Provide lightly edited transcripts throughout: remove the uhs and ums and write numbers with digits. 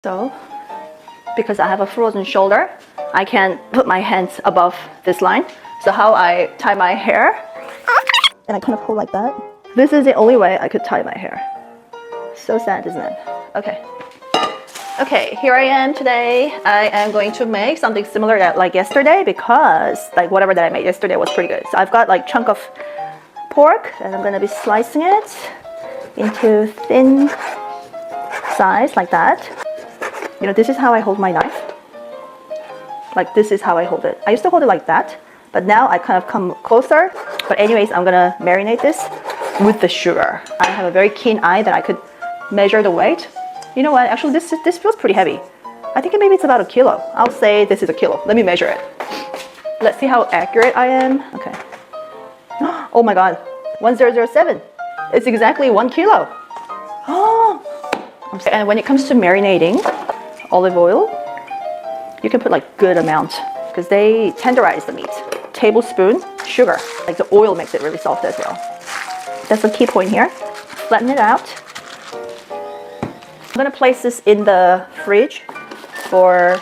So, because I have a frozen shoulder, I can put my hands above this line. So how I tie my hair, and I kind of hold like that. This is the only way I could tie my hair. So sad, isn't it? Okay. Okay, here I am today. I am going to make something similar that like yesterday because like whatever that I made yesterday was pretty good. So I've got like chunk of pork and I'm gonna be slicing it into thin size like that. You know, this is how I hold my knife. Like this is how I hold it. I used to hold it like that, but now I kind of come closer. But anyways, I'm gonna marinate this with the sugar. I have a very keen eye that I could measure the weight. You know what, actually this feels pretty heavy. I think maybe it's about 1 kilo. I'll say this is 1 kilo. Let me measure it. Let's see how accurate I am. Okay. Oh my god, 1007. It's exactly 1 kilo. Oh. And when it comes to marinating, olive oil, you can put like good amount because they tenderize the meat. Tablespoon sugar, like the oil makes it really soft as well. That's the key point here. Flatten it out. I'm gonna place this in the fridge so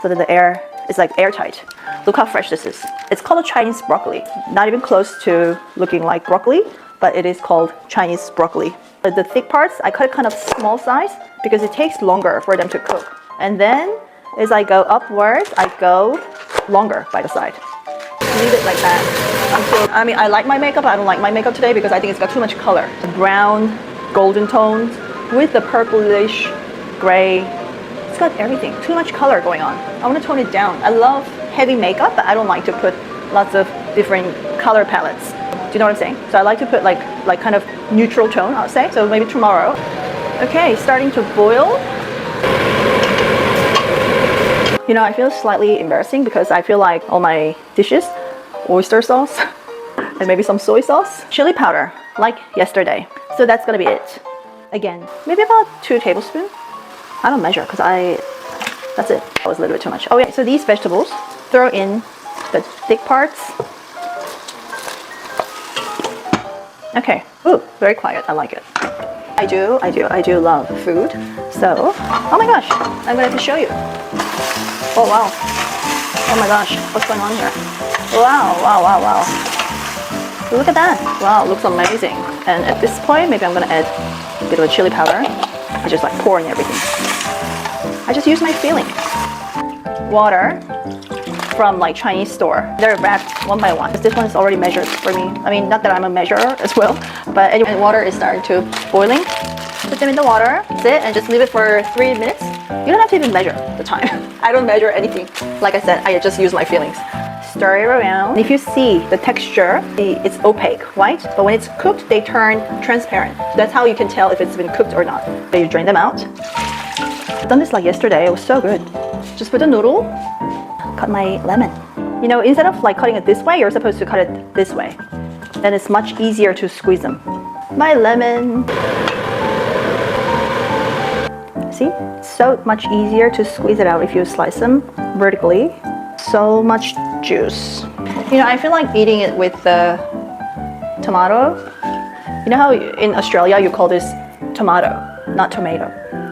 that the air is like airtight. Look how fresh this is. It's called a Chinese broccoli. Not even close to looking like broccoli, but it is called Chinese broccoli. The thick parts, I cut it kind of small size because it takes longer for them to cook. And then as I go upwards, I go longer by the side. Leave it like that until, I mean, I like my makeup. I don't like my makeup today because I think it's got too much color. The brown, golden tones with the purplish gray. It's got everything. Too much color going on. I want to tone it down. I love heavy makeup, but I don't like to put lots of different color palettes. Do you know what I'm saying? So I like to put like kind of neutral tone, I would say. So maybe tomorrow. Okay, starting to boil. You know, I feel slightly embarrassing because I feel like all my dishes, oyster sauce and maybe some soy sauce, chili powder, like yesterday. So that's gonna be it. Again, maybe about 2 tablespoons. I don't measure because that's it. That was a little bit too much. Oh yeah, so these vegetables, throw in the thick parts. Okay, ooh, very quiet, I like it. I do love food. So, oh my gosh, I'm gonna have to show you. Oh wow, oh my gosh, what's going on here? Wow. Look at that, wow, looks amazing. And at this point, maybe I'm gonna add a bit of a chili powder. I just like pouring everything. I just use my feeling. Water from like Chinese store. They're wrapped one by one. This one is already measured for me. I mean, not that I'm a measurer as well, but anyway, water is starting to boiling. Put them in the water, that's it, and just leave it for 3 minutes. You don't have to even measure the time. I don't measure anything. Like I said, I just use my feelings. Stir it around. If you see the texture, it's opaque, right? But when it's cooked, they turn transparent. That's how you can tell if it's been cooked or not. So you drain them out. I've done this like yesterday. It was so good. Just put the noodle. Cut my lemon. You know, instead of like cutting it this way, you're supposed to cut it this way. Then it's much easier to squeeze them. My lemon. See? So much easier to squeeze it out if you slice them vertically. So much juice. You know, I feel like eating it with the tomato. You know how in Australia you call this tomato, not tomato.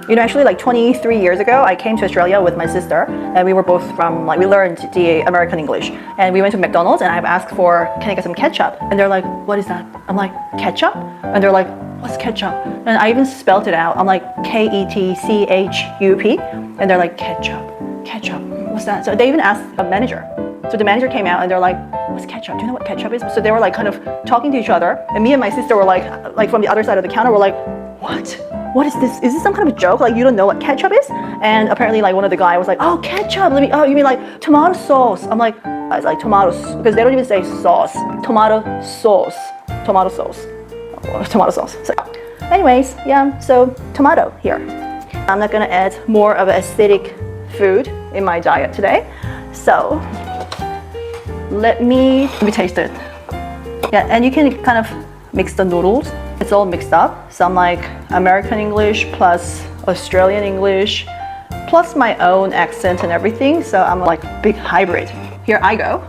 You know, actually like 23 years ago, I came to Australia with my sister and we were both from, like, we learned the American English. And we went to McDonald's and I've asked for, can I get some ketchup? And they're like, what is that? I'm like, ketchup? And they're like, what's ketchup? And I even spelled it out. I'm like, Ketchup. And they're like, ketchup, what's that? So they even asked a manager. So the manager came out and they're like, what's ketchup? Do you know what ketchup is? So they were like kind of talking to each other. And me and my sister were like from the other side of the counter, we're like, what? What is this? Is this some kind of a joke? Like, you don't know what ketchup is? And apparently like one of the guys was like, oh, ketchup, oh, you mean like tomato sauce? I'm like, it's like tomatoes, because they don't even say sauce. Tomato sauce. So anyways, yeah, so tomato here. I'm not gonna add more of an acidic food in my diet today. So let me taste it. Yeah, and you can kind of mix the noodles. It's all mixed up. Some like American English plus Australian English plus my own accent and everything. So I'm like big hybrid. Here I go.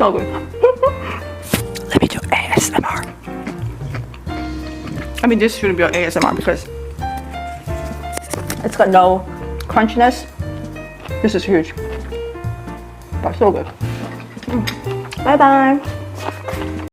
so good. Let me do ASMR. I mean, this shouldn't be an ASMR because it's got no crunchiness. This is huge, but so good. Bye bye.